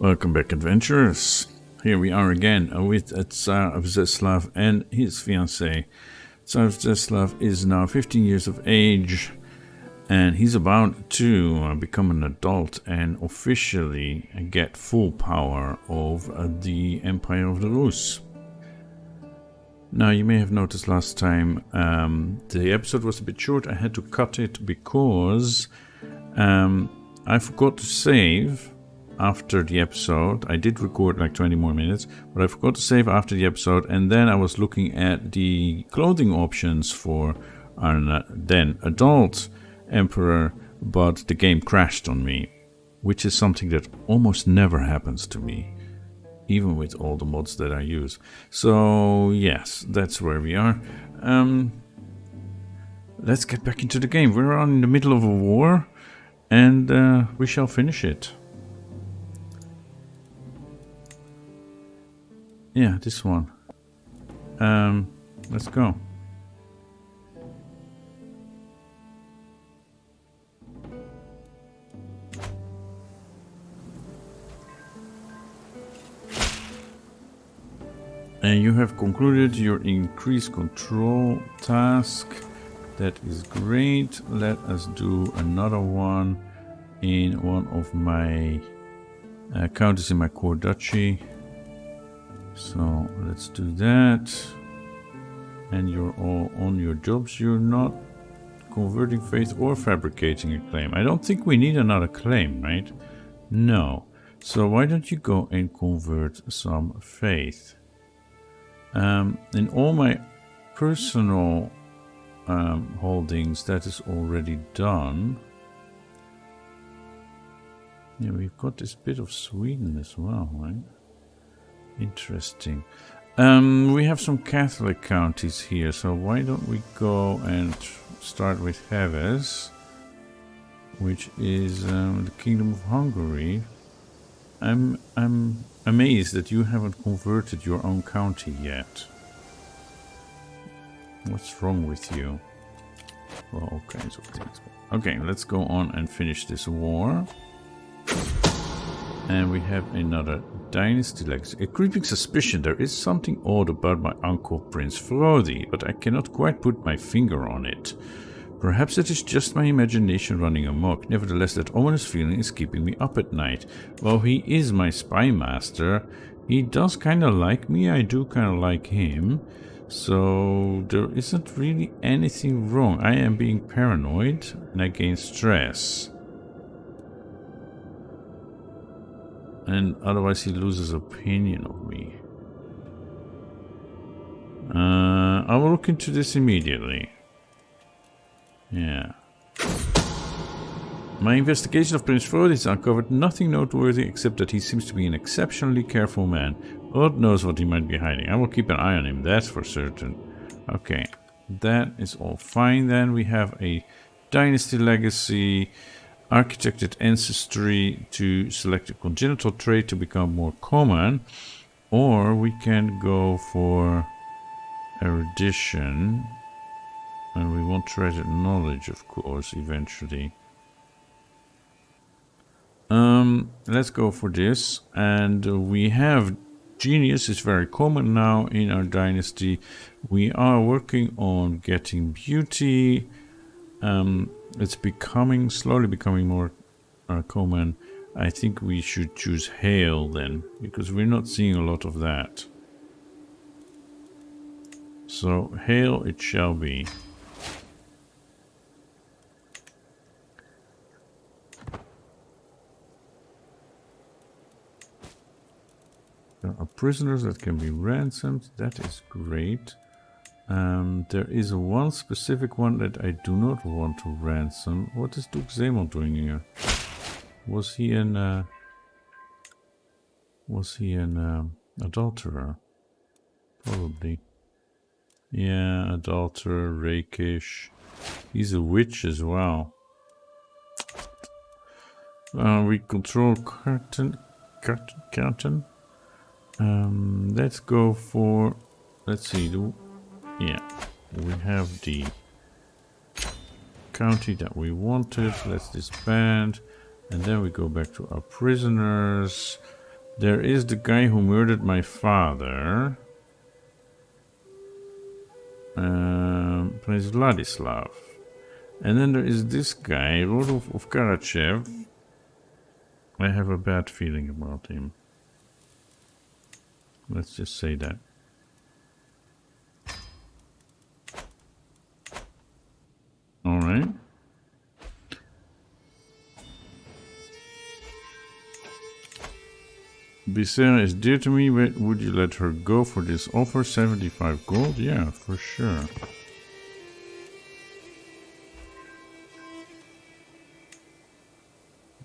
Welcome back, adventurers. Here we are again with Tsar Vseslav and his fiancée. Tsar Vseslav is now 15 years of age, and he's about to become an adult and officially get full power of the Empire of the Rus. Now, you may have noticed last time the episode was a bit short. I had to cut it because I forgot to save after the episode. I did record like 20 more minutes, but I forgot to save after the episode, and then I was looking at the clothing options for our then adult emperor, but the game crashed on me, which is something that almost never happens to me, even with all the mods that I use. So yes, that's where we are. Let's get back into the game. We're in the middle of a war, and we shall finish it. Yeah, this one. Let's go. And you have concluded your increased control task. That is great. Let us do another one in one of my counties in my core duchy. So let's do that. And you're all on your jobs. You're not converting faith or fabricating a claim. I don't think we need another claim, right? No. So why don't you go and convert some faith? In all my personal holdings, that is already done. Yeah, we've got this bit of Sweden as well, right? Interesting. We have some Catholic counties here, so why don't we go and start with Heves, which is the Kingdom of Hungary. I'm amazed that you haven't converted your own county yet. What's wrong with you? Well, all kinds of things. Okay, let's go on and finish this war. And we have another dynasty legacy. A creeping suspicion. There is something odd about my uncle Prince Frodi, but I cannot quite put my finger on it. Perhaps it is just my imagination running amok. Nevertheless, that ominous feeling is keeping me up at night. While he is my spy master, he does kind of like me. I do kind of like him. So there isn't really anything wrong. I am being paranoid and I gain stress. And otherwise he loses opinion of me. I will look into this immediately. Yeah. My investigation of Prince Frodi has uncovered nothing noteworthy except that he seems to be an exceptionally careful man. Lord knows what he might be hiding. I will keep an eye on him, that's for certain. Okay, that is all fine then. We have a dynasty legacy, architected ancestry to select a congenital trait to become more common, or we can go for erudition, and we want treasured knowledge, of course, eventually. Let's go for this, and we have genius is very common now in our dynasty. We are working on getting beauty. It's slowly becoming more common. I think we should choose hail then, because we're not seeing a lot of that. So hail it shall be. There are prisoners that can be ransomed. That is great. There is one specific one that I do not want to ransom. What is Duke Zemel doing here? Was he an adulterer? Probably. Yeah, adulterer, rakish. He's a witch as well. We control Carton. Let's go for, let's see, yeah, we have the county that we wanted. Let's disband, and then we go back to our prisoners. There is the guy who murdered my father. Prince Vladislav. And then there is this guy, Rodolf of Karachev. I have a bad feeling about him. Let's just say that. Alright. Bisera is dear to me. Would you let her go for this offer? 75 gold? Yeah, for sure.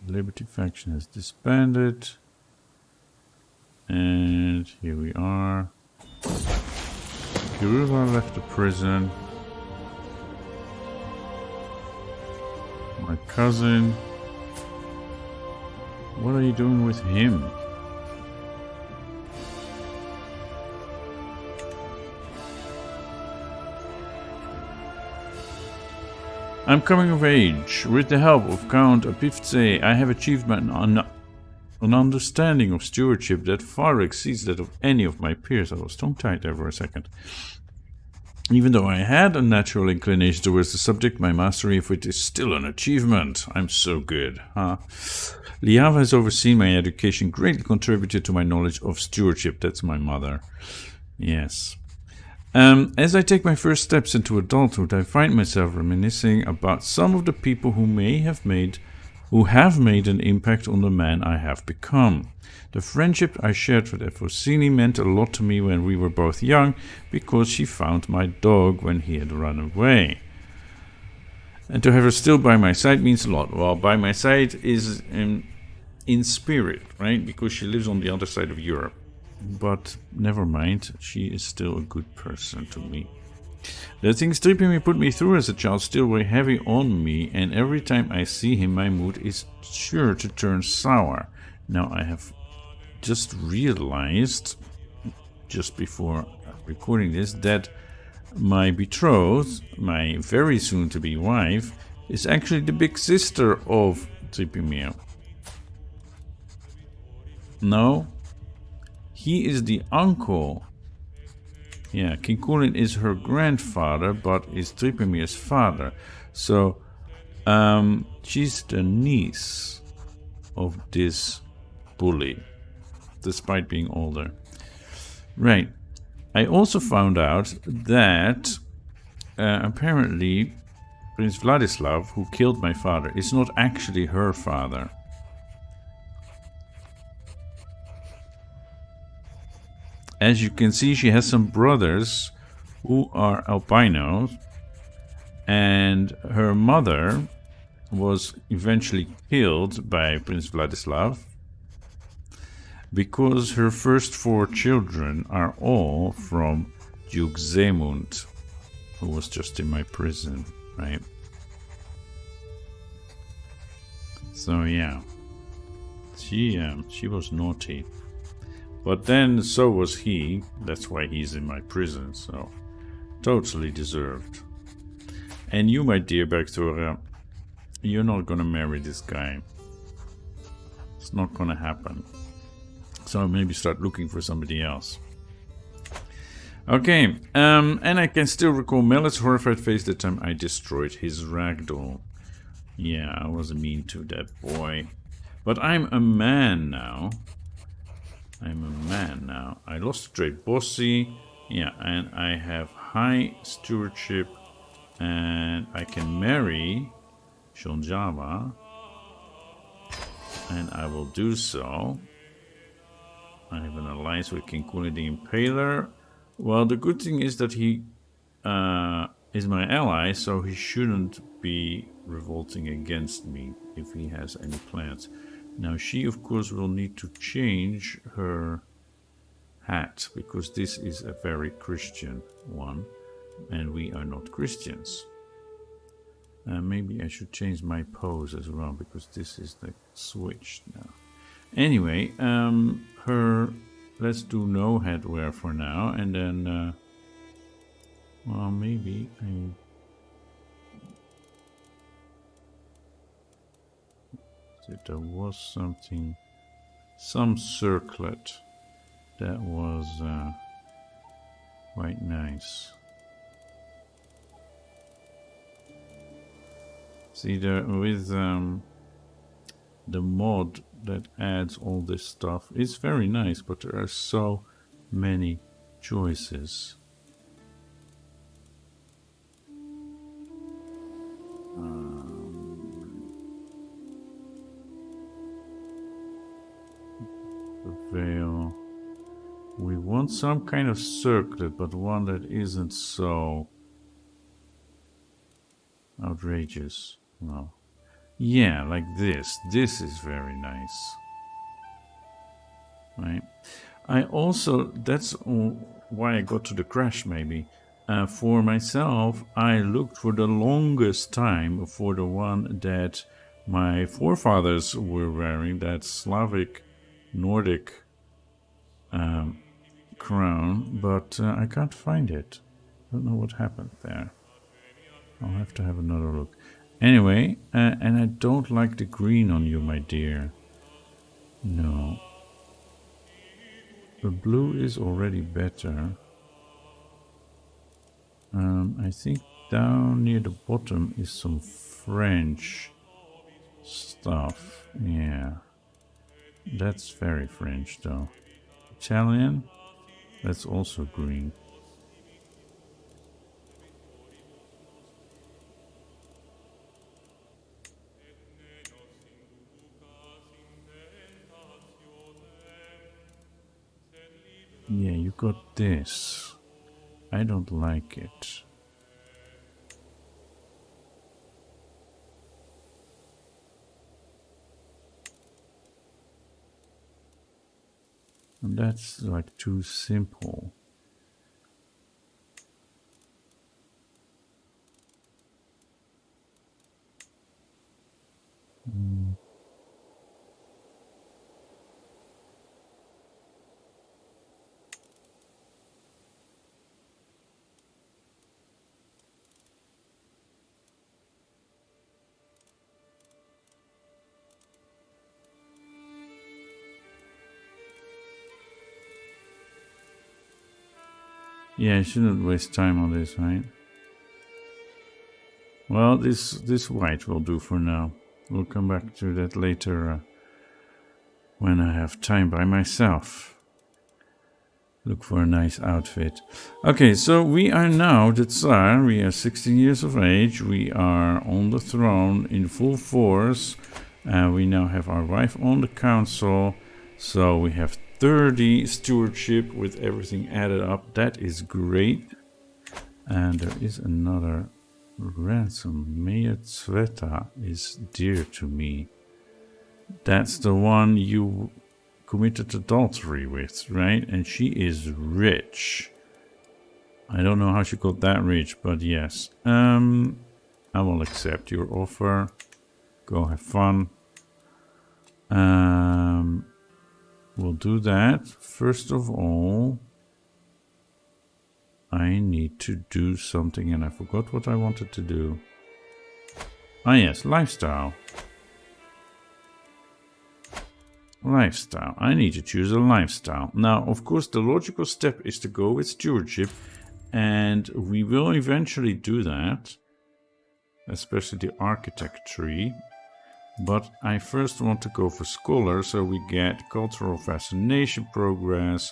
Liberty faction has disbanded. And here we are. Kirilla left the prison. My cousin. What are you doing with him? I'm coming of age. With the help of Count Epifze, I have achieved an understanding of stewardship that far exceeds that of any of my peers. I was tongue-tied there for a second. Even though I had a natural inclination towards the subject, my mastery of it is still an achievement. I'm so good, huh? Liava has overseen my education, greatly contributed to my knowledge of stewardship. That's my mother. Yes. As I take my first steps into adulthood, I find myself reminiscing about some of the people who have made an impact on the man I have become. The friendship I shared with Efrosini meant a lot to me when we were both young, because she found my dog when he had run away. And to have her still by my side means a lot. Well, by my side is in spirit, right? Because she lives on the other side of Europe. But never mind, she is still a good person to me. The things Tripimi put me through as a child still weigh heavy on me, and every time I see him, my mood is sure to turn sour. Now I have just realized, just before recording this, that my betrothed, my very soon-to-be wife, is actually the big sister of Tripimir. No? He is the uncle. Yeah, King Kulin is her grandfather, but is Tripimir's father. So, she's the niece of this bully, despite being older. Right. I also found out that apparently Prince Vladislav, who killed my father, is not actually her father. As you can see, she has some brothers who are albinos, and her mother was eventually killed by Prince Vladislav because her first 4 children are all from Duke Zemund, who was just in my prison, right? So yeah, she was naughty. But then so was he. That's why he's in my prison, so totally deserved. And you, my dear Bergthora, you're not gonna marry this guy. It's not gonna happen. So maybe start looking for somebody else. Okay, and I can still recall Mellet's horrified face the time I destroyed his ragdoll. Yeah, I was mean to that boy. But I'm a man now. I lost trade bossy. Yeah, and I have high stewardship. And I can marry Shonjava. And I will do so. I have an alliance with King Kuni the Impaler. Well, the good thing is that he is my ally, so he shouldn't be revolting against me if he has any plans. Now, she, of course, will need to change her hat, because this is a very Christian one, and we are not Christians. Maybe I should change my pose as well, because this is the switch now. Anyway, let's do no headwear for now, and then, well, maybe there was something some circlet. That was quite nice. See, with the mod that adds all this stuff, it's very nice, but there are so many choices. The veil. We want some kind of circlet, but one that isn't so outrageous. No. Yeah, like this. This is very nice. Right. I also, that's why I got to the crash maybe. For myself, I looked for the longest time for the one that my forefathers were wearing, that Slavic Nordic crown, but I can't find it. Don't know what happened there. I'll have to have another look. Anyway, and I don't like the green on you, my dear. No. The blue is already better. I think down near the bottom is some French stuff. Yeah. That's very French though. Italian? That's also green. Yeah, you got this. I don't like it. And that's like too simple. Yeah, I shouldn't waste time on this, right? Well, this white will do for now. We'll come back to that later when I have time by myself. Look for a nice outfit. Okay, so we are now the Tsar. We are 16 years of age. We are on the throne in full force. We now have our wife on the council. So we have 30 stewardship with everything added up. That is great. And there is another ransom. Mayor Tsveta is dear to me. That's the one you committed adultery with, right? And she is rich. I don't know how she got that rich, but yes. I will accept your offer. Go have fun. We'll do that. First of all, I need to do something, and I forgot what I wanted to do. Ah yes, lifestyle. Lifestyle. I need to choose a lifestyle. Now, of course, the logical step is to go with stewardship, and we will eventually do that, especially the architect tree. But I first want to go for scholar, so we get cultural fascination progress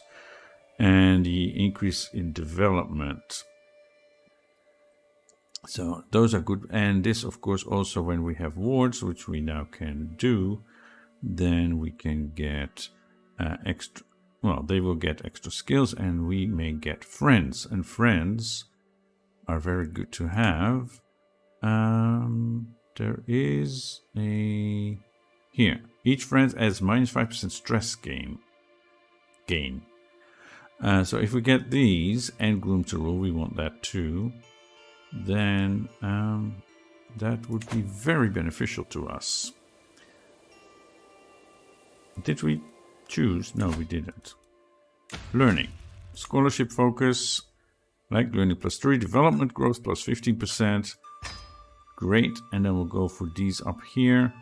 and the increase in development. So those are good. And this, of course, also when we have wards, which we now can do, then we can get extra, well, they will get extra skills, and we may get friends. And friends are very good to have. There is a... Here. Each friend adds minus 5% stress gain. So if we get these and Gloom to Rule, we want that too. Then that would be very beneficial to us. Did we choose? No, we didn't. Learning. Scholarship focus. Like learning +3. Development growth +15%. Great. And then we'll go for these up here.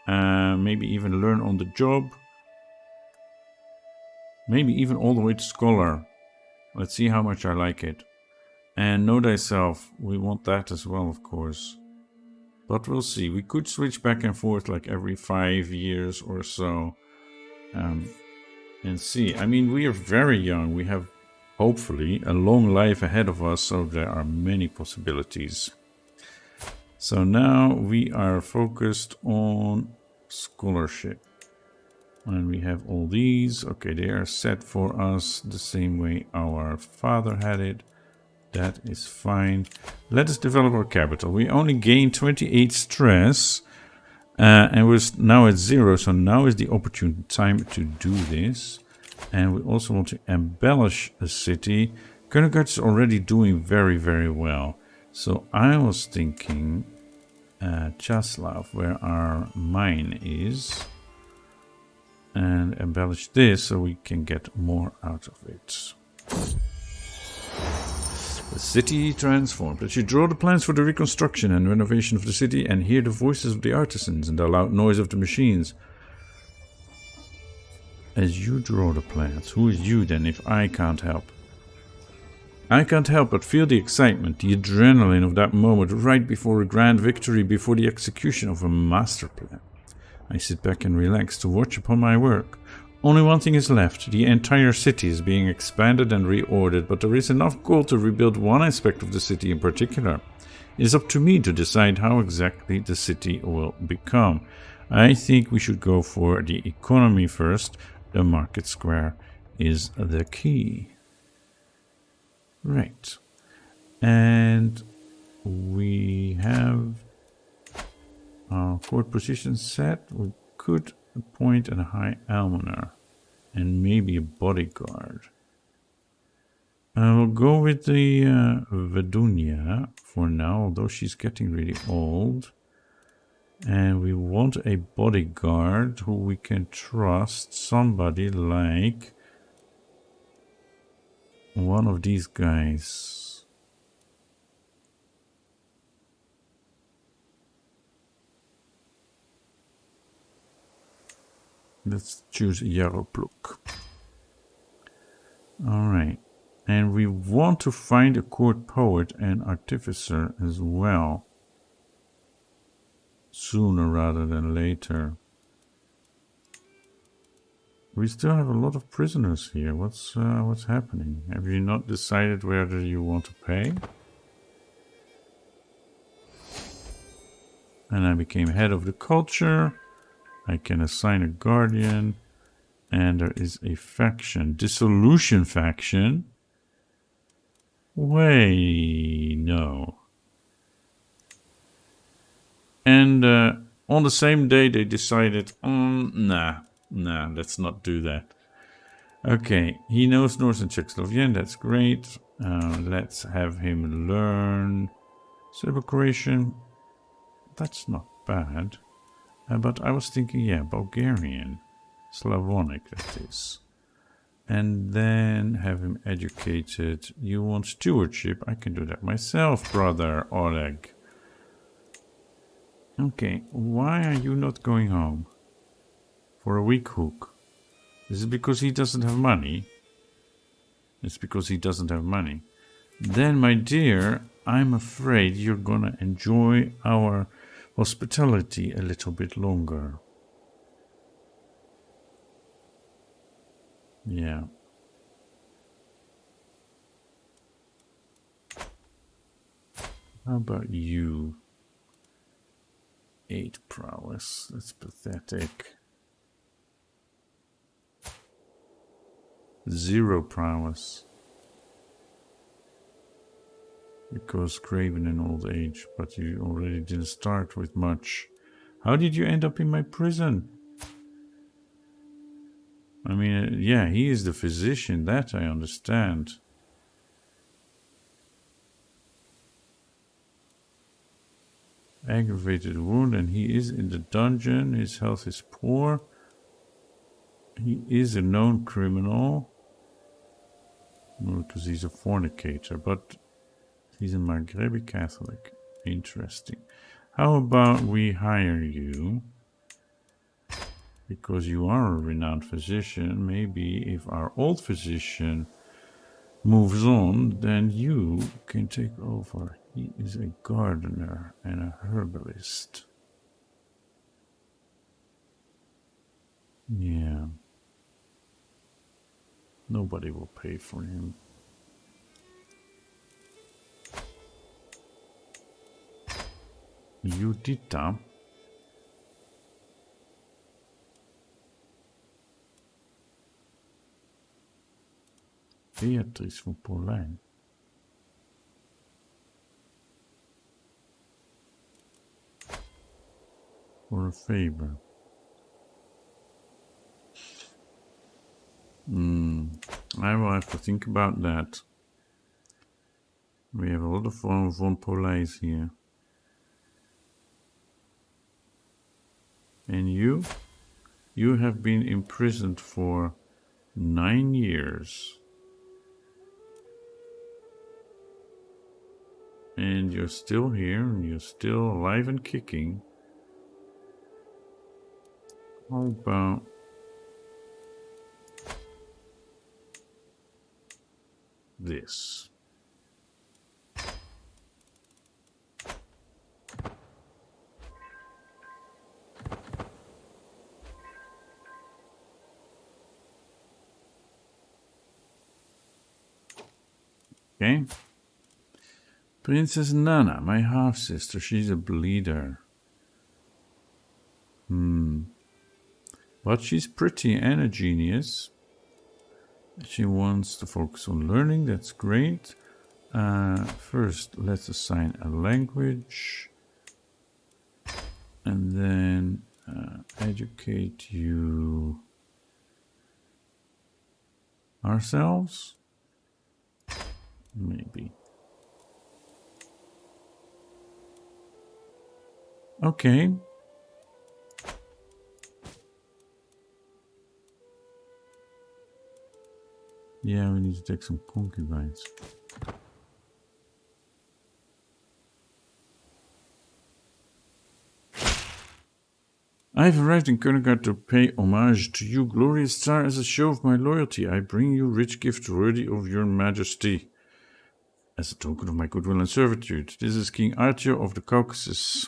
Maybe even learn on the job. Maybe even all the way to scholar. Let's see how much I like it. And know thyself. We want that as well, of course. But we'll see. We could switch back and forth like every 5 years or so. And see. I mean, we are very young. We have, hopefully, a long life ahead of us. So there are many possibilities. So now we are focused on scholarship. And we have all these. Okay, they are set for us the same way our father had it. That is fine. Let us develop our capital. We only gained 28 stress. And we're now at 0. So now is the opportune time to do this. And we also want to embellish a city. Konigard is already doing very, very well. So I was thinking Chaslav, where our mine is. And embellish this so we can get more out of it. The city transformed. Let you draw the plans for the reconstruction and renovation of the city and hear the voices of the artisans and the loud noise of the machines. As you draw the plans, who is you then if I can't help? I can't help but feel the excitement, the adrenaline of that moment right before a grand victory, before the execution of a master plan. I sit back and relax to watch upon my work. Only one thing is left. The entire city is being expanded and reordered, but there is enough gold to rebuild one aspect of the city in particular. It is up to me to decide how exactly the city will become. I think we should go for the economy first. The market square is the key. Right. And we have our court position set. We could appoint a high almoner and maybe a bodyguard. We'll go with the Vedunia for now, although she's getting really old. And we want a bodyguard who we can trust. Somebody like one of these guys. Let's choose Yaropluk. Alright. And we want to find a court poet and artificer as well. Sooner rather than later. We still have a lot of prisoners here. What's happening? Have you not decided whether you want to pay? And I became head of the culture. I can assign a guardian. And there is a faction. Dissolution faction. Wait, no. And on the same day they decided, nah, let's not do that. Okay, he knows Northern Czechoslovakian, that's great. Let's have him learn Serbo-Croatian. That's not bad. But I was thinking, yeah, Bulgarian. Slavonic, that is. And then have him educated. You want stewardship? I can do that myself, brother Oleg. Okay, why are you not going home? For a week hook. Is it because he doesn't have money? It's because he doesn't have money. Then, my dear, I'm afraid you're gonna enjoy our hospitality a little bit longer. Yeah. How about you? 8 prowess. That's pathetic. 0 prowess. Because craven in old age, but you already didn't start with much. How did you end up in my prison? I mean, yeah, he is the physician, that I understand. Aggravated wound, and he is in the dungeon. His health is poor. He is a known criminal. Because he's a fornicator, but he's a Maghrebi Catholic. Interesting. How about we hire you? because you are a renowned physician. Maybe if our old physician moves on, then you can take over. He is a gardener and a herbalist. Yeah. Nobody will pay for him. Judita. Beatrice van Polijn. For a favor. I will have to think about that. We have a lot of von Polijs here. And you? You have been imprisoned for 9 years. And you're still here, and you're still alive and kicking. How about this? Okay. Princess Nana, my half-sister, she's a bleeder. But she's pretty and a genius. She wants to focus on learning, that's great. First, let's assign a language. And then educate you ourselves. Maybe. Okay. Yeah, we need to take some concubines. I have arrived in Kernigard to pay homage to you, glorious Tsar. As a show of my loyalty, I bring you rich gifts worthy of your majesty. As a token of my goodwill and servitude, this is King Artyo of the Caucasus.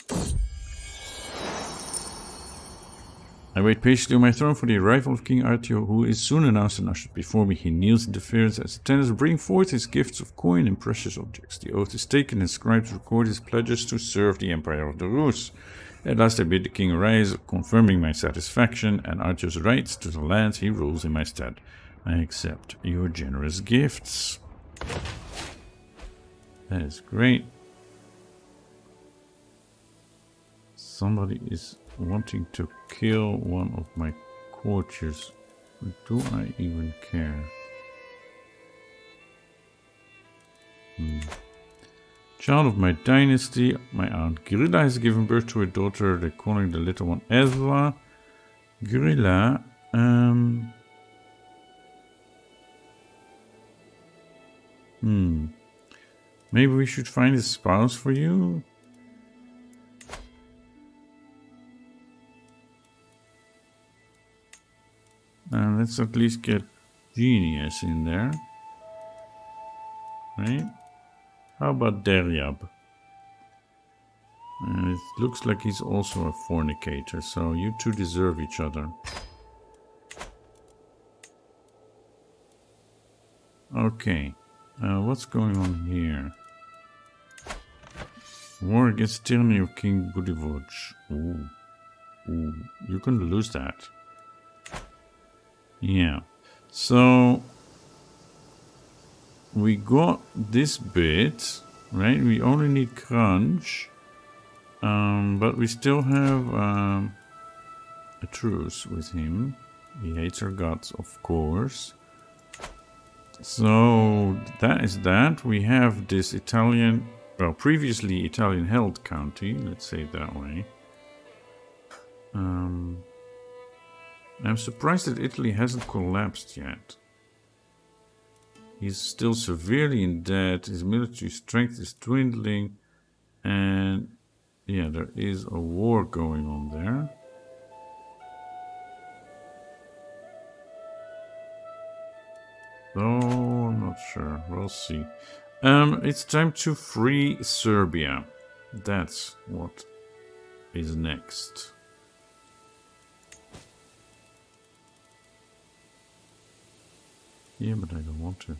I wait patiently on my throne for the arrival of King Artyo, who is soon announced and ushered before me. He kneels in deference as attendants bring forth his gifts of coin and precious objects. The oath is taken and scribes record his pledges to serve the Empire of the Rus. At last I bid the king arise, confirming my satisfaction and Artyo's rights to the lands he rules in my stead. I accept your generous gifts. That is great. Somebody is wanting to kill one of my courtiers. Do I even care? Child of my dynasty, my aunt Grilla has given birth to a daughter. They're calling the little one Ezra. Grilla, maybe we should find a spouse for you. Let's at least get Genius in there. Right? How about Deryab? It looks like he's also a fornicator, so you two deserve each other. Okay, what's going on here? War against tyranny of King Budivoj. Ooh, you can lose that. Yeah, so we got this bit, right? We only need Crunch, but we still have a truce with him. He hates our gods, of course. So that is that. We have this Italian, well, previously Italian held county, let's say it that way. I'm surprised that Italy hasn't collapsed yet. He's still severely in debt, his military strength is dwindling, and yeah, there is a war going on there. Oh, I'm not sure. We'll see. It's time to free Serbia. That's what is next. Yeah, but I don't want to.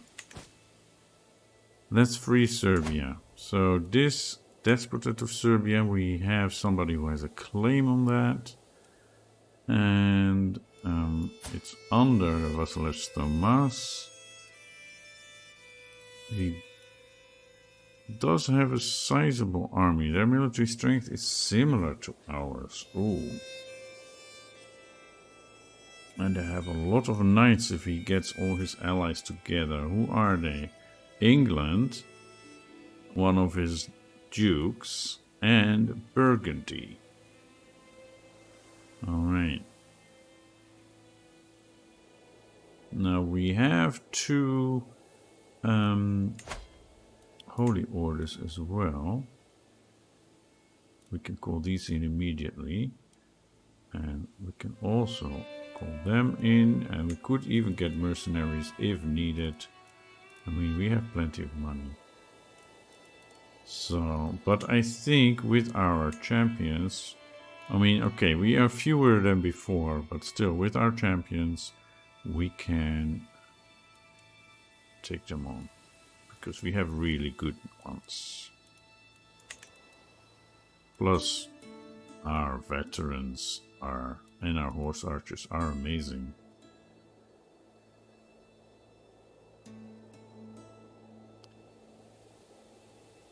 Let's free Serbia. So this Despotate of Serbia, we have somebody who has a claim on that. And it's under Vasilev Thomas. He does have a sizable army. Their military strength is similar to ours. Ooh. And they have a lot of knights if he gets all his allies together. Who are they? England, one of his dukes, and Burgundy. Alright. Now we have two holy orders as well. We can call these in immediately. And we can also call them in. And we could even get mercenaries if needed. I mean, we have plenty of money. So, but I think with our champions, I mean, okay, we are fewer than before, but still, with our champions, we can take them on. Because we have really good ones. Plus, our veterans are, and our horse archers are amazing.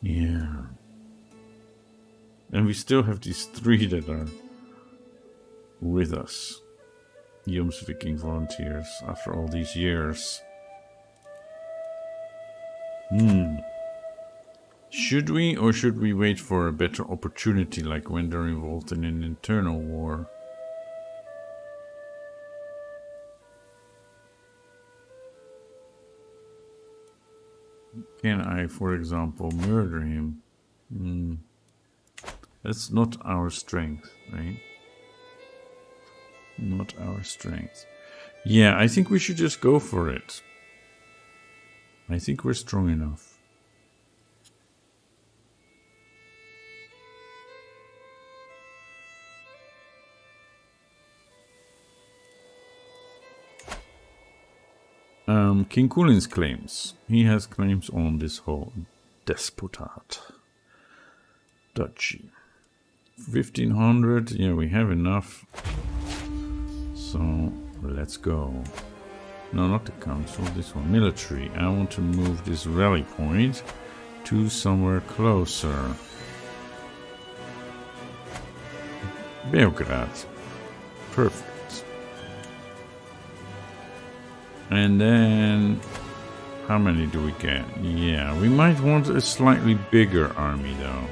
Yeah. And we still have these three that are with us. Jom's Viking volunteers after all these years. Should we, or should we wait for a better opportunity, like when they're involved in an internal war? Can I, for example, murder him? That's not our strength, right? Not our strength. Yeah, I think we should just go for it. I think we're strong enough. King Kulin's claims. He has claims on this whole despotate duchy. 1500, yeah, we have enough. So let's go. No, not the council, this one. Military. I want to move this rally point to somewhere closer. Belgrade. Perfect. And then, how many do we get? Yeah, we might want a slightly bigger army though.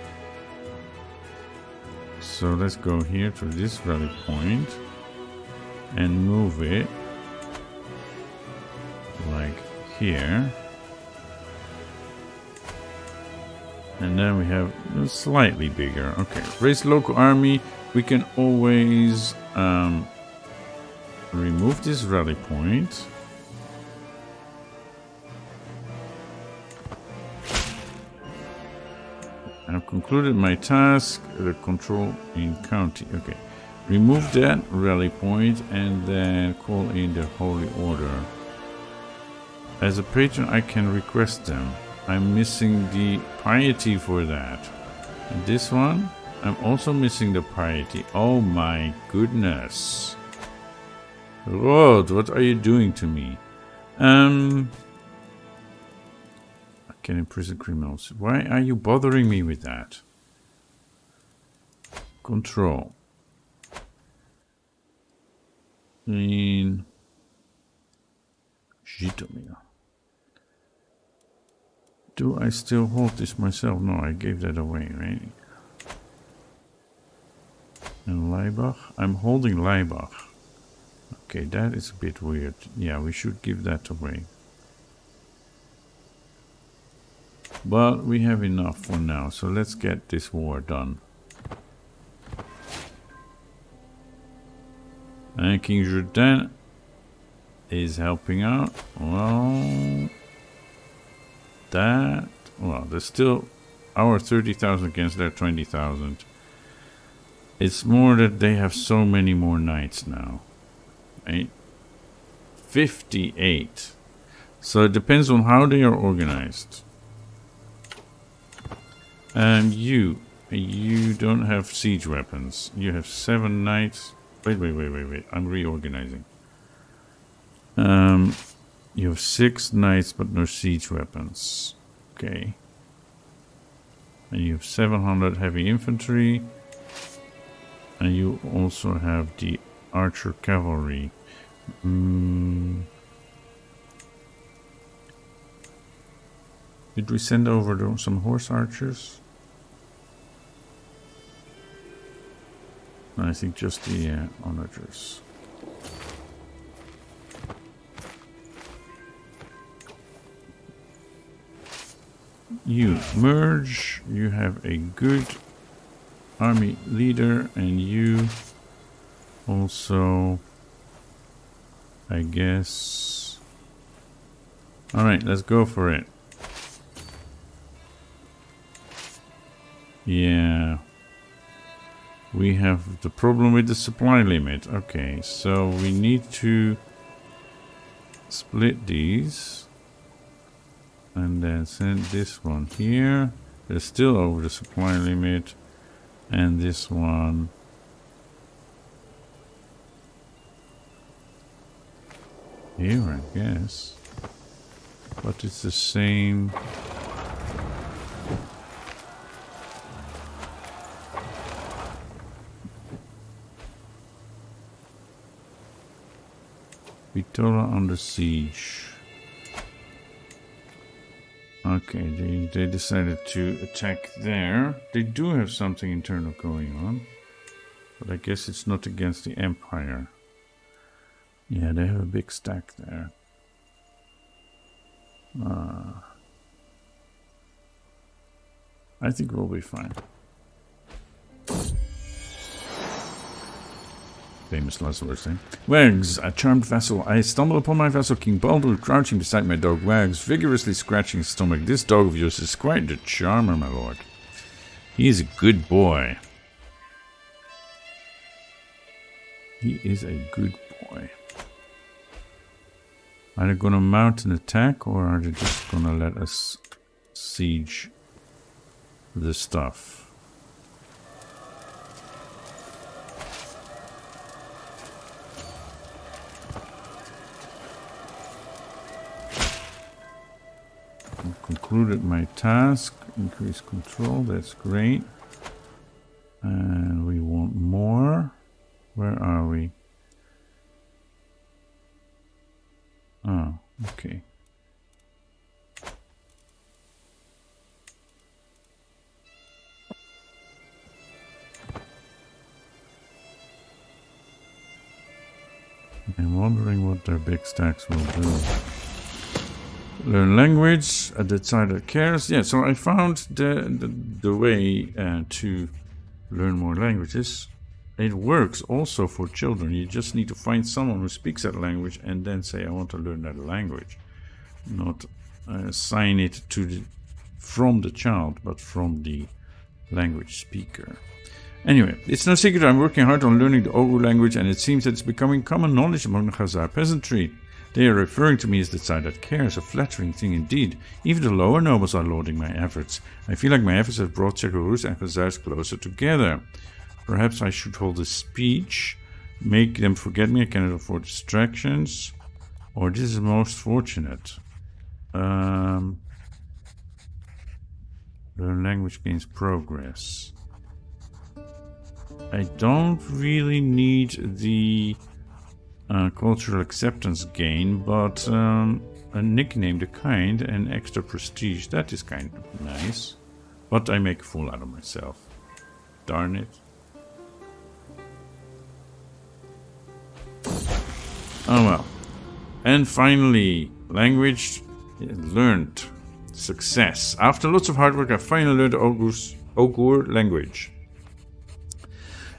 So let's go here to this rally point and move it like here. And then we have a slightly bigger. Okay, raise local army. We can always remove this rally point. I've concluded my task, the control in county. Okay, remove that rally point and then call in the Holy Order. As a patron, I can request them. I'm missing the piety for that. And this one, I'm also missing the piety. Oh my goodness. Lord, what are you doing to me? Can imprison criminals. Why are you bothering me with that? Control. In Zhytomyr. Do I still hold this myself? No, I gave that away, right? And Laibach? I'm holding Laibach. Okay, that is a bit weird. Yeah, we should give that away. But we have enough for now, so let's get this war done. And King Jourdain is helping out. Well, that... Well, there's still our 30,000 against their 20,000. It's more that they have so many more knights now. Right? 58. So it depends on how they are organized. And you don't have siege weapons. You have 7 knights. Wait. I'm reorganizing. You have 6 knights, but no siege weapons. Okay. And you have 700 heavy infantry. And you also have the archer cavalry. Did we send over some horse archers? I think just the onagers. You merge, you have a good army leader, and you also, I guess... Alright, let's go for it. Yeah. We have the problem with the supply limit. Okay, so we need to split these. And then send this one here. They're still over the supply limit. And this one. Here, I guess. But it's the same. Bitola under siege. Okay, they decided to attack there. They do have something internal going on. But I guess it's not against the Empire. Yeah, they have a big stack there. I think we'll be fine. Famous last words, eh? Wags, a charmed vassal. I stumble upon my vassal King Baldwin crouching beside my dog Wags, vigorously scratching his stomach. This dog of yours is quite the charmer, my lord. He is a good boy. He is a good boy. Are they gonna mount an attack, or are they just gonna let us siege the stuff? Concluded my task. Increase control. That's great. And we want more. Where are we? Oh, okay. I'm wondering what their big stacks will do. Learn language at the side that cares. Yeah, so I found the way to learn more languages. It works also for children. You just need to find someone who speaks that language and then say, I want to learn that language. Not assign it to from the child, but from the language speaker. Anyway, it's no secret I'm working hard on learning the Olgu language, and it seems that it's becoming common knowledge among the Khazar peasantry. They are referring to me as the side that cares, a flattering thing indeed. Even the lower nobles are lauding my efforts. I feel like my efforts have brought Chekarus and Khazars closer together. Perhaps I should hold a speech, make them forget me, I cannot afford distractions. Or this is most fortunate. Learn language gains progress. I don't really need the cultural acceptance gain, but a nickname the kind and extra prestige, that is kind of nice. But I make a fool out of myself. Darn it. Oh well. And finally, language learned. Success. After lots of hard work, I finally learned Olgu's Olgur language.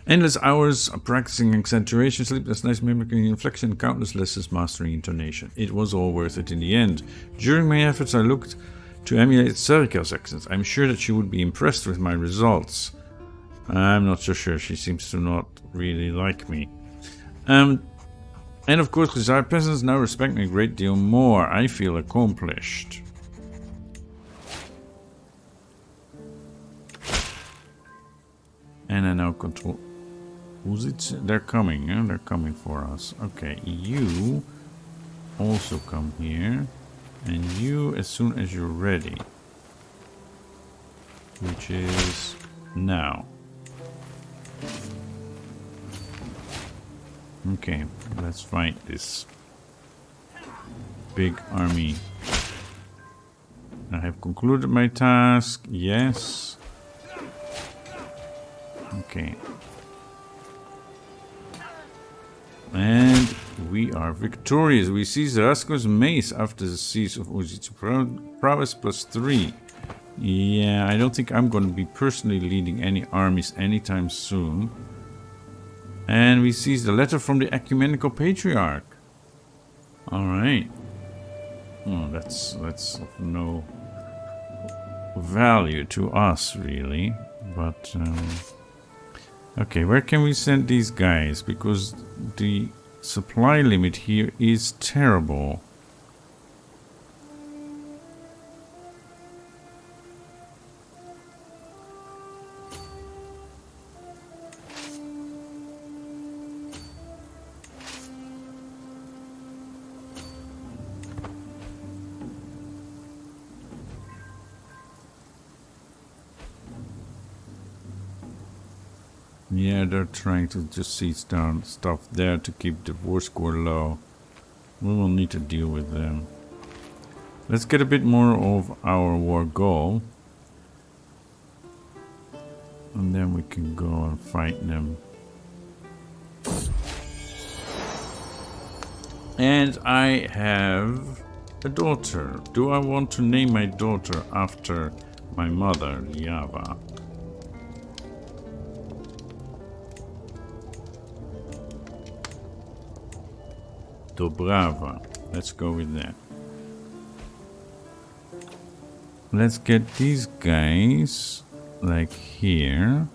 Endless hours of practicing accentuation, sleepless nights mimicking inflection, countless lessons mastering intonation. It was all worth it in the end. During my efforts I looked to emulate Serika's accent. I'm sure that she would be impressed with my results. I'm not so sure. She seems to not really like me. And of course the Tsar peasants now respect me a great deal more. I feel accomplished. And I now control... Who's it? They're coming, yeah? They're coming for us. Okay, you also come here. And you as soon as you're ready. Which is now. Okay, let's fight this big army. I have concluded my task. Yes. Okay. And we are victorious. We seize Rasko's mace after the siege of Ujitsu. Prowess +3. Yeah, I don't think I'm going to be personally leading any armies anytime soon. And we seize the letter from the Ecumenical Patriarch. Alright. Oh, that's of no value to us, really. But, okay, where can we send these guys? Because the supply limit here is terrible. Yeah, they're trying to just seize down stuff there to keep the war score low. We will need to deal with them. Let's get a bit more of our war goal. And then we can go and fight them. And I have a daughter. Do I want to name my daughter after my mother, Liava? Dobrava. Let's go with that. Let's get these guys like here.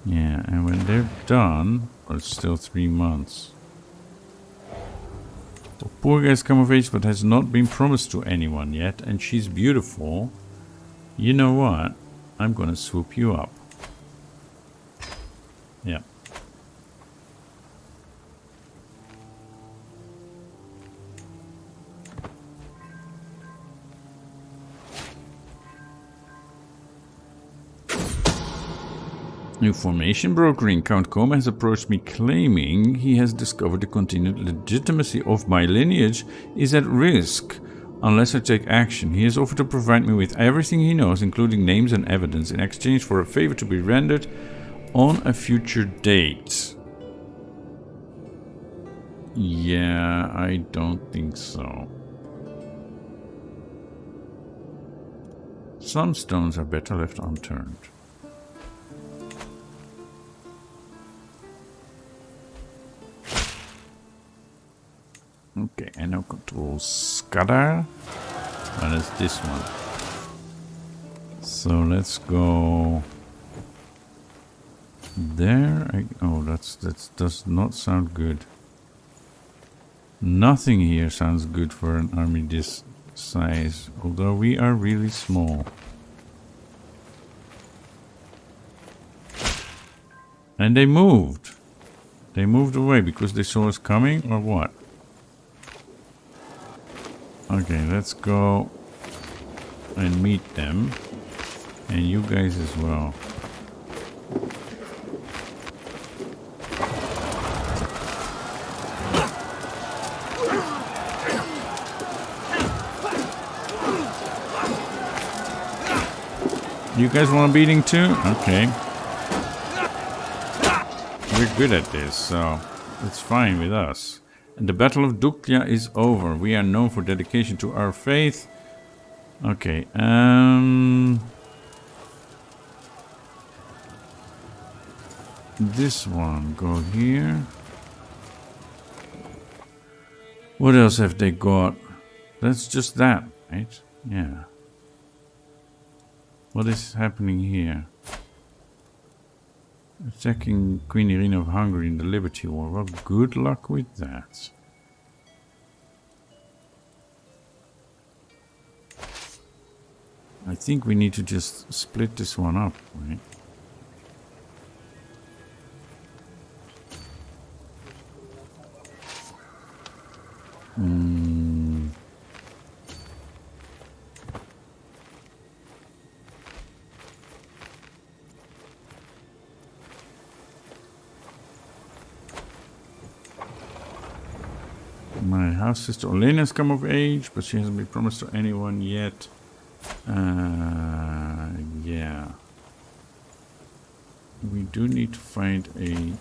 Yeah, and when they're done, well, it's still 3 months. The poor guy's come of age but has not been promised to anyone yet, and she's beautiful. You know what? I'm gonna swoop you up. Yeah. New formation brokering. Count Koma has approached me claiming he has discovered the continued legitimacy of my lineage is at risk unless I take action. He has offered to provide me with everything he knows, including names and evidence, in exchange for a favor to be rendered on a future date. Yeah, I don't think so. Some stones are better left unturned. Okay, I now control Skadar. And it's this one. So let's go there. Oh, that does not sound good. Nothing here sounds good for an army this size, although we are really small. And they moved. They moved away because they saw us coming, or what? Okay, let's go and meet them. And you guys as well. You guys want a beating too? Okay. We're good at this, so it's fine with us. And the Battle of Duklia is over. We are known for dedication to our faith. Okay, this one go here. What else have they got? That's just that, right? Yeah. What is happening here? Attacking Queen Irina of Hungary in the Liberty War. Well, good luck with that. I think we need to just split this one up, right? My house sister Olena has come of age, but she hasn't been promised to anyone yet. Yeah. We do need to find a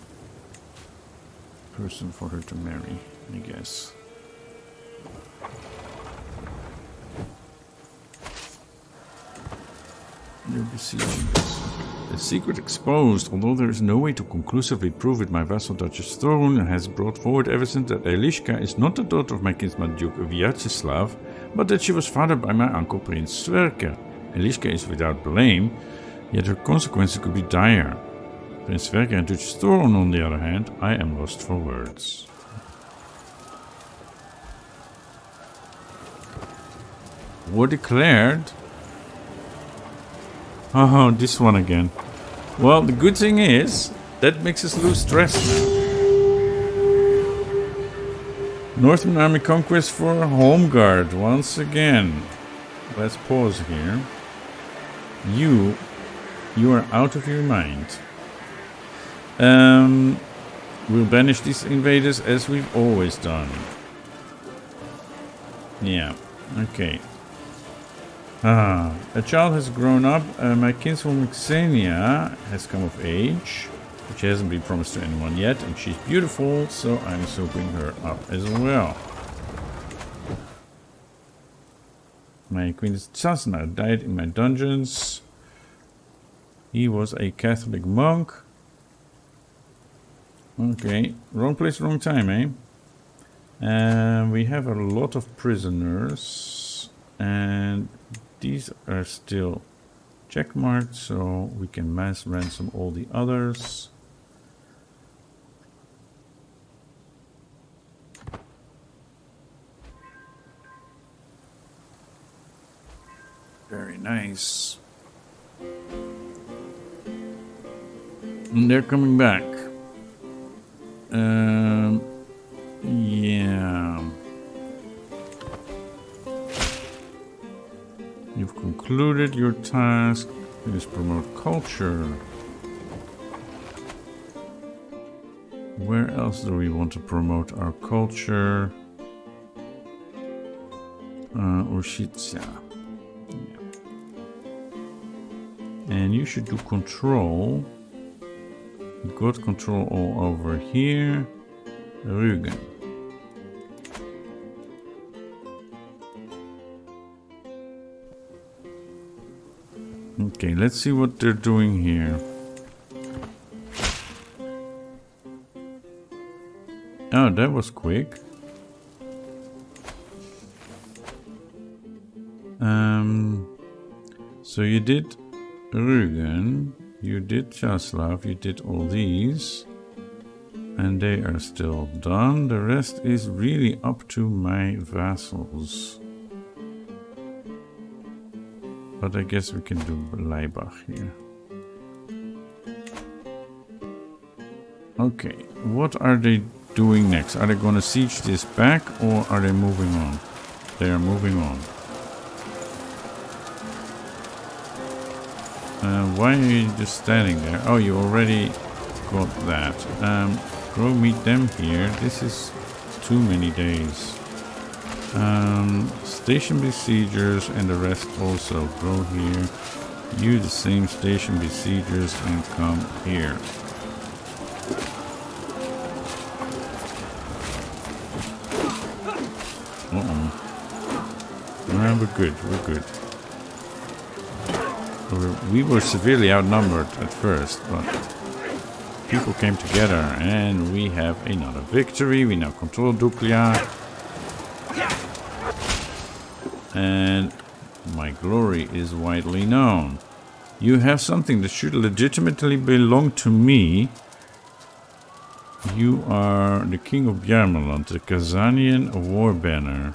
person for her to marry, I guess. You'll be seeing this. The secret exposed. Although there is no way to conclusively prove it, my vassal Duchess Throne has brought forward evidence that Eliška is not the daughter of my kinsman Duke Vseslav, but that she was fathered by my uncle Prince Sverker. Eliška is without blame, yet her consequences could be dire. Prince Sverker and Duchess Throne, on the other hand, I am lost for words. War declared. Oh, this one again. Well, the good thing is, that makes us lose stress now. Northern Army Conquest for Home Guard, once again. Let's pause here. You are out of your mind. We'll banish these invaders as we've always done. Yeah, okay. A child has grown up. My kinswoman Xenia has come of age, but she hasn't been promised to anyone yet, and she's beautiful, so I'm souping her up as well. My queen Tsasna died in my dungeons. He was a Catholic monk. Okay, wrong place, wrong time, eh? We have a lot of prisoners, and these are still checkmarked, so we can mass ransom all the others. Very nice. And they're coming back. Yeah. You've concluded your task. Please promote culture. Where else do we want to promote our culture? Urshica. Yeah. And you should do control. You got control all over here. Rügen. Okay, let's see what they're doing here. Oh, that was quick. So you did Rügen, you did Vseslav, you did all these. And they are still done. The rest is really up to my vassals. But I guess we can do Leibach here. Okay, what are they doing next? Are they going to siege this back or are they moving on? They are moving on. Why are you just standing there? Oh, you already got that. Go meet them here. This is too many days. Station besiegers and the rest also go here. You the same station besiegers and come here. We're good, we're good. We were severely outnumbered at first, but people came together, and we have another victory. We now control Duklia. And my glory is widely known. You have something that should legitimately belong to me. You are the king of Yarmaland, the Kazanian war banner.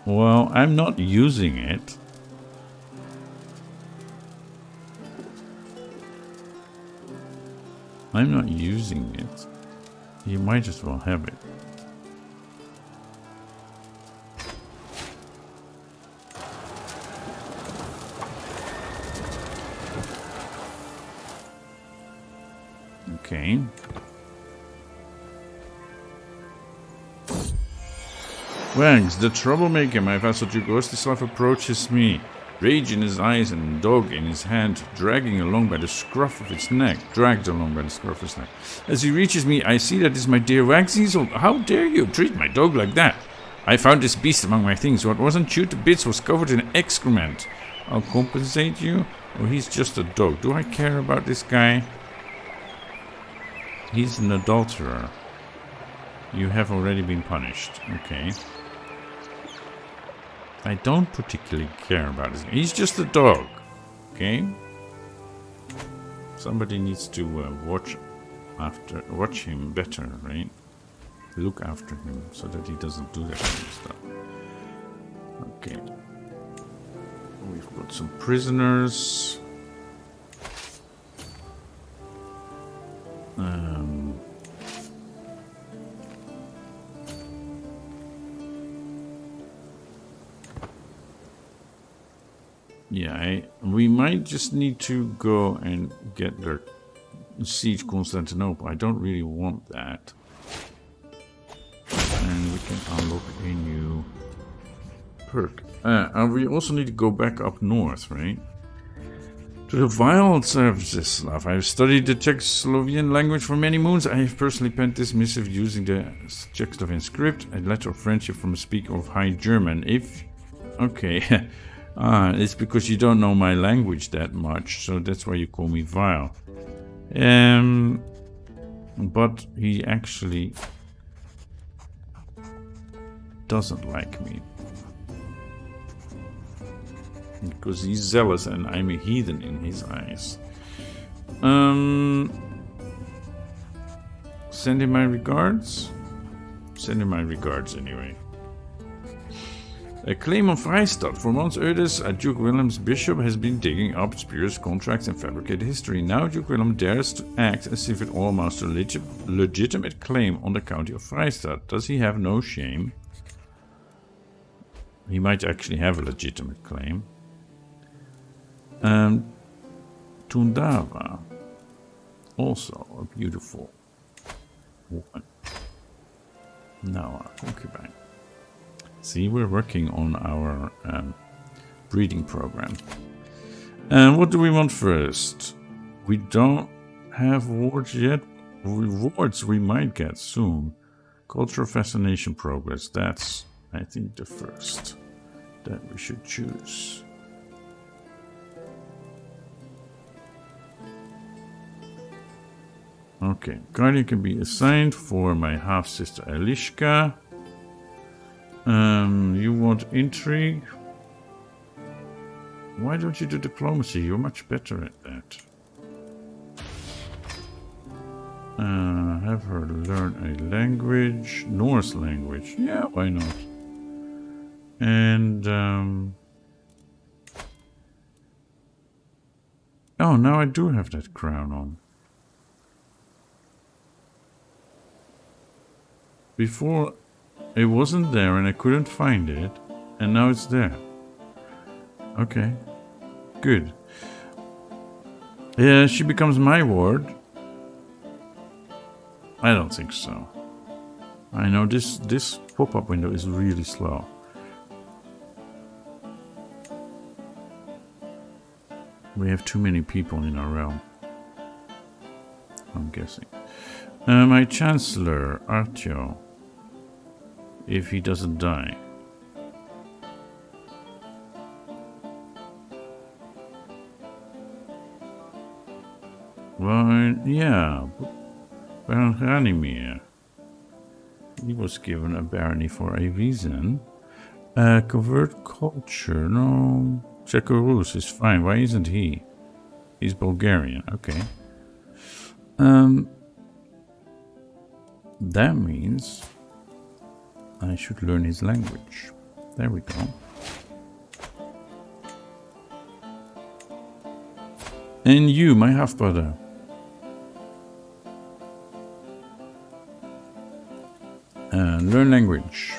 Well, I'm not using it. I'm not using it. You might as well have it. Okay. Wags, the troublemaker, my vassal Duke Vseslav approaches me, rage in his eyes and dog in his hand, dragged along by the scruff of its neck. As he reaches me, I see that is my dear Wags. How dare you treat my dog like that? I found this beast among my things. What wasn't chewed to bits was covered in excrement. I'll compensate you, or he's just a dog. Do I care about this guy? He's an adulterer. You have already been punished. Okay. I don't particularly care about this. He's just a dog. Okay. Somebody needs to watch him better, right? Look after him so that he doesn't do that kind of stuff. Okay. We've got some prisoners. Yeah, we might just need to go and get their siege Constantinople. I don't really want that. And we can unlock a new perk. We also need to go back up north, right? To the vile Tsar Vseslav. I have studied the Czechoslovakian language for many moons. I have personally penned this missive using the Czechoslovakian script, a letter of friendship from a speaker of High German. Okay. It's because you don't know my language that much, so that's why you call me vile. But he actually doesn't like me. Because he's zealous and I'm a heathen in his eyes. Send him my regards? Send him my regards anyway. A claim on Vrijstad. For months, Eudes, Duke Willem's bishop, has been digging up spurious contracts and fabricated history. Now Duke Willem dares to act as if it all amounts to a legitimate claim on the county of Vrijstad. Does he have no shame? He might actually have a legitimate claim. Tundava. Also a beautiful woman. Now a concubine. See, we're working on our breeding program. And what do we want first? We don't have wards yet. Rewards we might get soon. Cultural fascination progress. That's, I think, the first that we should choose. Okay, Guardian can be assigned for my half-sister Elishka. You want intrigue? Why don't you do diplomacy? You're much better at that. Have her learn a language. Norse language. Yeah, why not? And, oh, now I do have that crown on. Before, it wasn't there and I couldn't find it, and now it's there. Okay, good. Yeah, she becomes my ward. I don't think so. I know this pop-up window is really slow. We have too many people in our realm, I'm guessing. My Chancellor, Artyo. If he doesn't die. Well, yeah. Baron Ranimir. He was given a barony for a reason. Convert culture. No. Czechorus is fine. Why isn't he? He's Bulgarian. Okay. That means I should learn his language. There we go. And you, my half-brother. Learn language.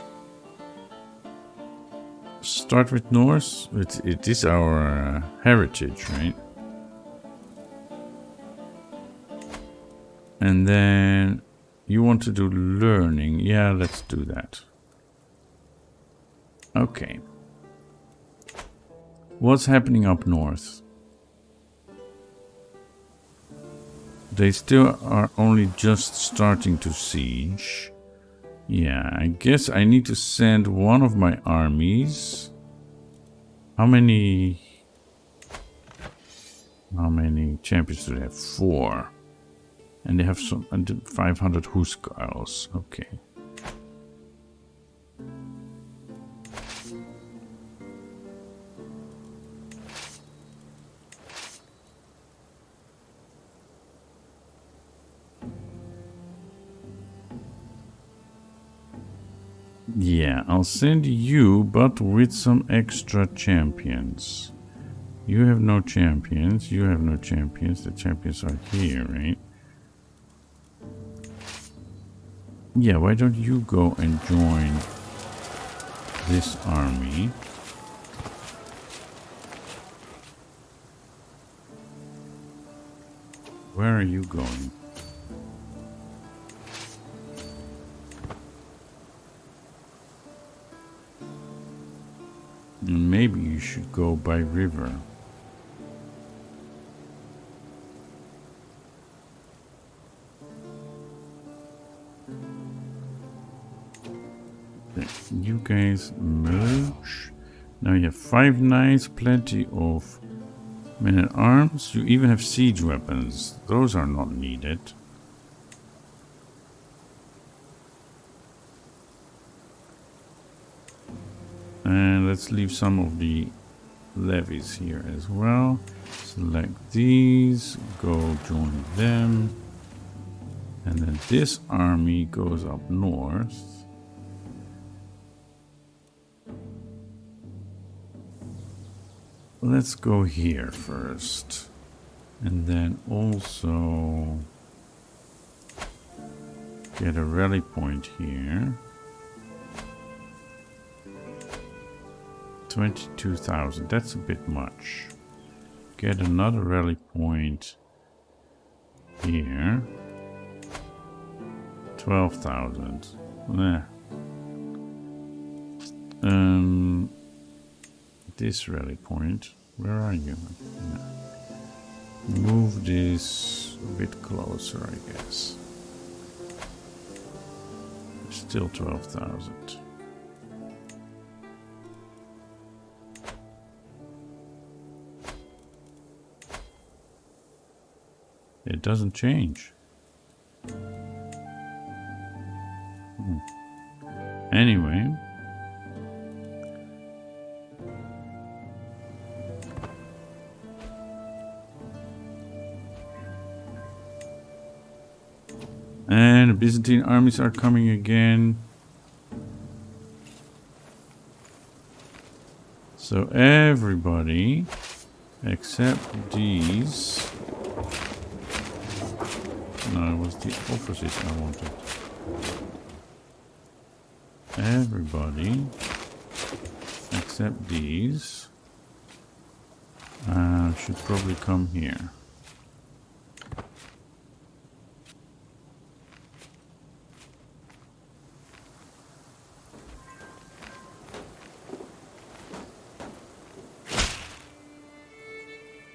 Start with Norse. It is our heritage, right? And then you want to do learning. Yeah, let's do that. Okay. What's happening up north? They still are only just starting to siege. Yeah, I guess I need to send one of my armies. How many champions do they have? 4. And they have some 500 Huskarls. Okay. Yeah, I'll send you, but with some extra champions. You have no champions. You have no champions. The champions are here, right? Yeah, why don't you go and join this army? Where are you going? Maybe you should go by river. You guys merge. Now you have 5 knights, plenty of men at arms. You even have siege weapons. Those are not needed. And let's leave some of the levies here as well. Select these, go join them. And then this army goes up north. Let's go here first. And then also get a rally point here. 22,000, that's a bit much. Get another rally point here. 12,000. This rally point, where are you? Yeah. Move this a bit closer, I guess. Still 12,000. It doesn't change. Anyway. And the Byzantine armies are coming again. So everybody except these. No, it was the opposite I wanted. Everybody except these should probably come here.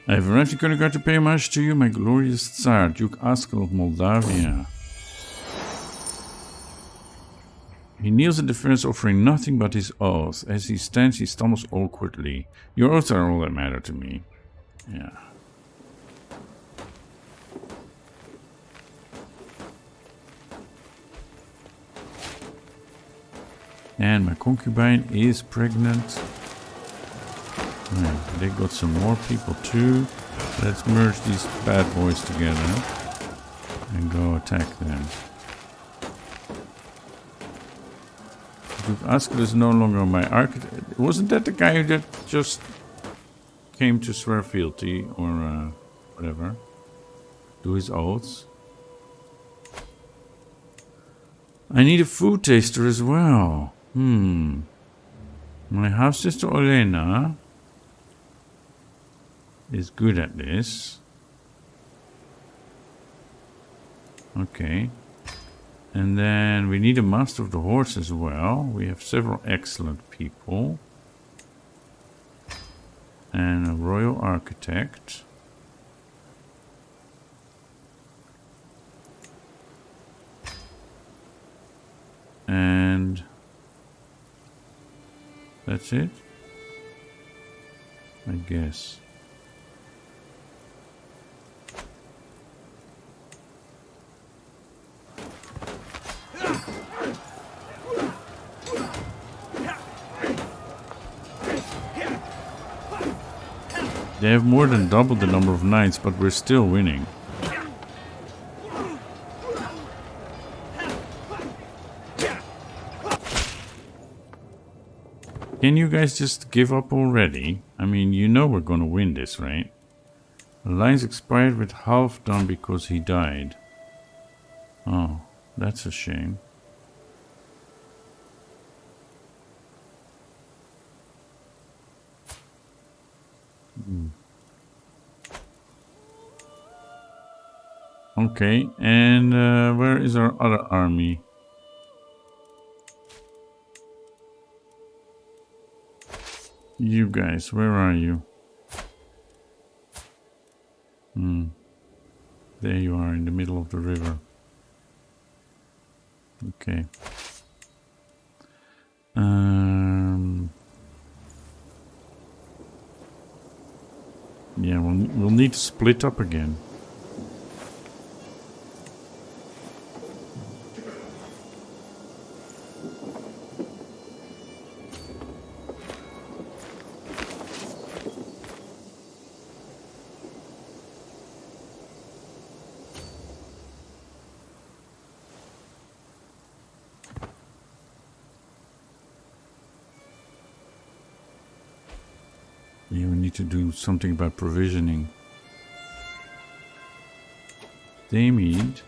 I have arrived in Konigar to pay homage to you, my glorious Tsar, Duke Askell of Moldavia. He kneels in deference, offering nothing but his oath. As he stands, he stumbles awkwardly. Your oaths are all that matter to me. Yeah. And my concubine is pregnant. Right, they got some more people too. Let's merge these bad boys together and go attack them. Duke Asker is no longer my architect. Wasn't that the guy that just came to swear fealty or whatever? Do his oaths? I need a food taster as well. My half sister Olena is good at this. Okay. And then we need a master of the horse as well. We have several excellent people. And a royal architect. And that's it, I guess. They have more than doubled the number of knights, but we're still winning. Can you guys just give up already? I mean, you know we're gonna win this, right? Alliance expired with half done because he died. Oh, that's a shame. Okay, and where is our other army? You guys, where are you? There you are in the middle of the river. Okay. Yeah, we'll need to split up again. Yeah, we need to do something about provisioning. They need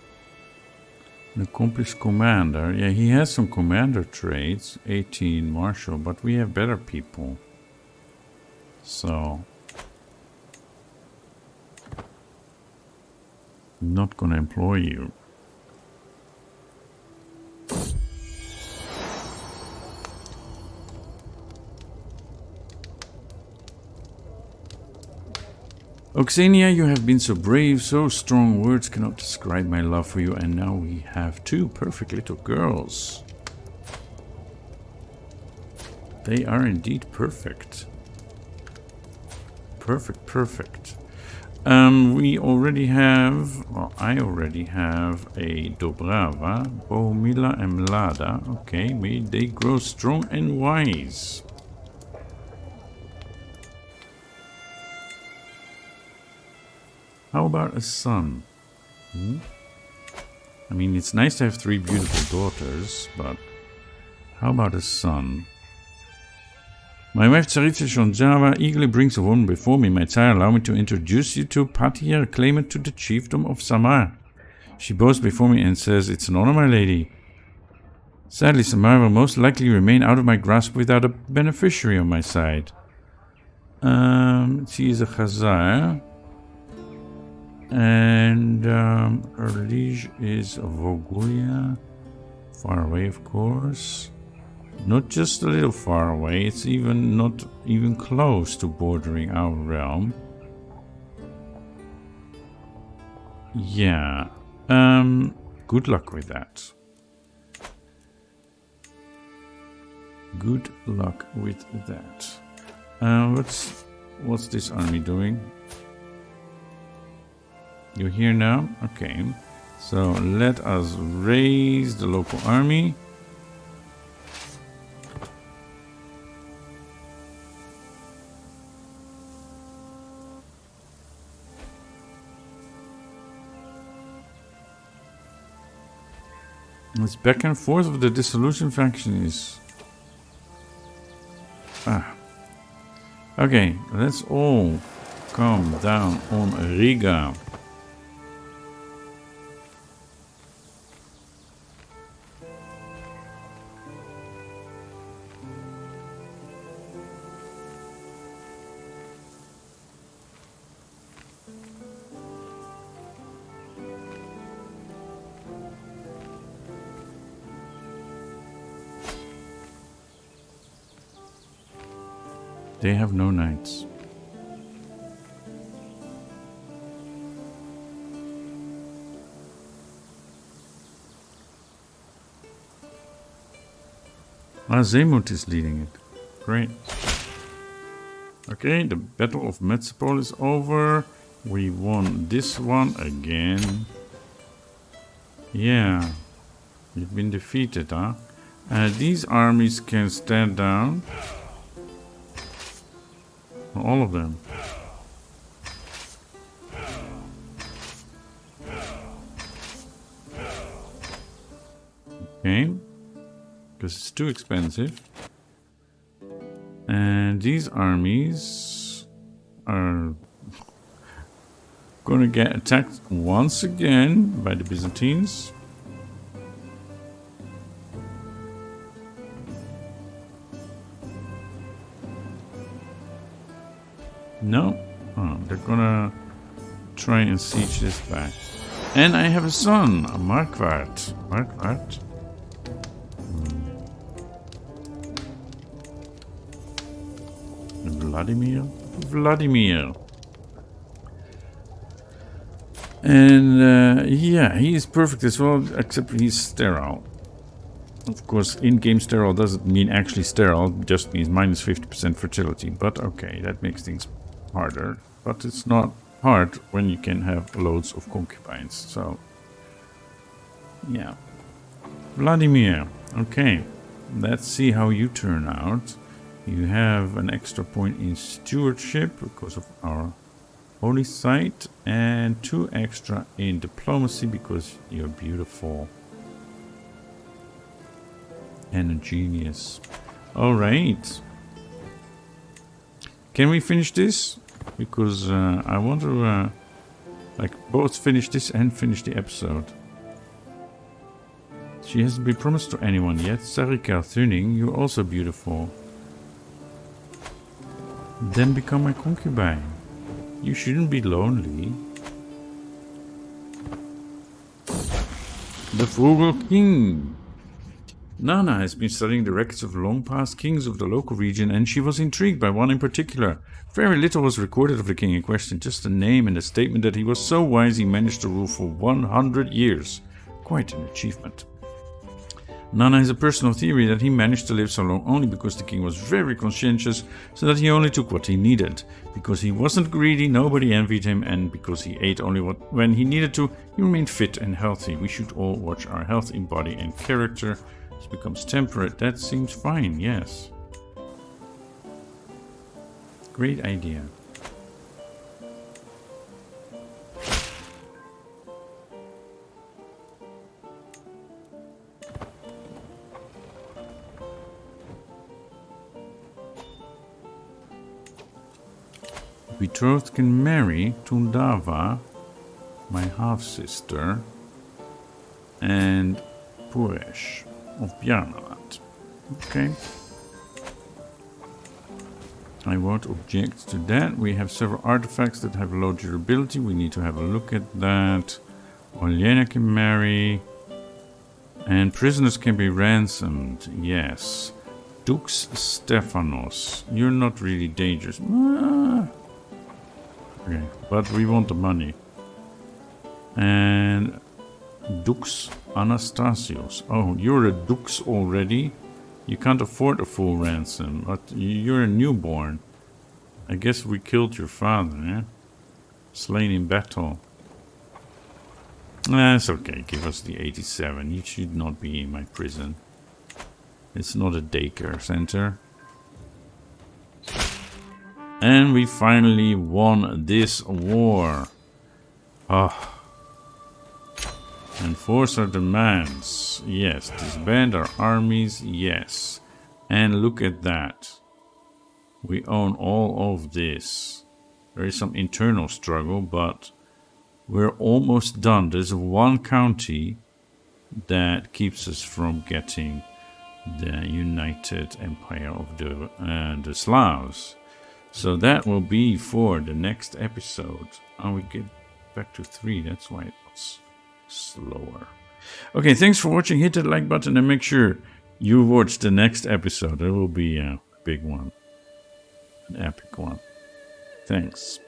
an accomplished commander. Yeah, he has some commander traits. 18 marshal, but we have better people. So I'm not gonna employ you. Oxenia, you have been so brave, so strong, words cannot describe my love for you, and now we have two perfect little girls. They are indeed perfect. Perfect. We already have, well, I already have a Dobrava, Bohumila and Mlada. Okay, may they grow strong and wise. How about a son? I mean, it's nice to have 3 beautiful daughters, but how about a son? My wife Tsaritsa Shonjava eagerly brings a woman before me. My Tsar, allow me to introduce you to Patia, claimant to the chiefdom of Samar. She bows before me and says, "It's an honor, my lady." Sadly, Samar will most likely remain out of my grasp without a beneficiary on my side. She is a Khazar. And her liege is Vogulia. Far away, of course. Not just a little far away, it's even not even close to bordering our realm. Yeah. Good luck with that. Good luck with that. What's this army doing? You're here now? Okay. So let us raise the local army. This back and forth of the dissolution faction is... Okay, let's all come down on Riga. They have no knights. Zemut is leading it. Great. Okay, the Battle of Metsipol is over. We won this one again. Yeah. You've been defeated, huh? These armies can stand down. All of them. Okay. Because it's too expensive. And these armies are gonna get attacked once again by the Byzantines. No. Oh, they're gonna try and siege this back. And I have a son, a Marquardt. Marquardt? Vladimir? Vladimir. And yeah, he is perfect as well, except he's sterile. Of course, in-game sterile doesn't mean actually sterile, just means minus 50% fertility. But okay, that makes things harder. But it's not hard when you can have loads of concubines. So, yeah. Vladimir. Okay, let's see how you turn out. You have an extra point in stewardship because of our holy site, and 2 extra in diplomacy because you're beautiful and a genius. All right. Can we finish this? Because I want to like both finish this and finish the episode. She hasn't been promised to anyone yet. Sarika Thuning, you're also beautiful. Then become my concubine. You shouldn't be lonely. The Frugal King. Nana has been studying the records of long-past kings of the local region, and she was intrigued by one in particular. Very little was recorded of the king in question, just a name and a statement that he was so wise he managed to rule for 100 years. Quite an achievement. Nana has a personal theory that he managed to live so long only because the king was very conscientious, so that he only took what he needed. Because he wasn't greedy, nobody envied him, and because he ate only when he needed to, he remained fit and healthy. We should all watch our health in body and character. It becomes temperate. That seems fine, yes. Great idea. Betrothed can marry Tundava, my half-sister, and Puresh of Bjarnaland. Okay. I won't object to that. We have several artifacts that have low durability. We need to have a look at that. Olyena can marry. And prisoners can be ransomed. Yes. Dux Stephanos. You're not really dangerous. Okay, but we want the money. And Dux Anastasios. Oh, you're a Dux already? You can't afford a full ransom, but you're a newborn. I guess we killed your father, eh? Slain in battle. That's okay, give us the 87. You should not be in my prison. It's not a daycare center. And we finally won this war. Ah. Enforce our demands. Yes. Disband our armies. Yes. And look at that. We own all of this. There is some internal struggle, but we're almost done. There's one county that keeps us from getting the United Empire of the Slavs. So that will be for the next episode. And we get back to 3. That's why it was slower. Okay, thanks for watching. Hit that like button and make sure you watch the next episode. There will be a big one. An epic one. Thanks.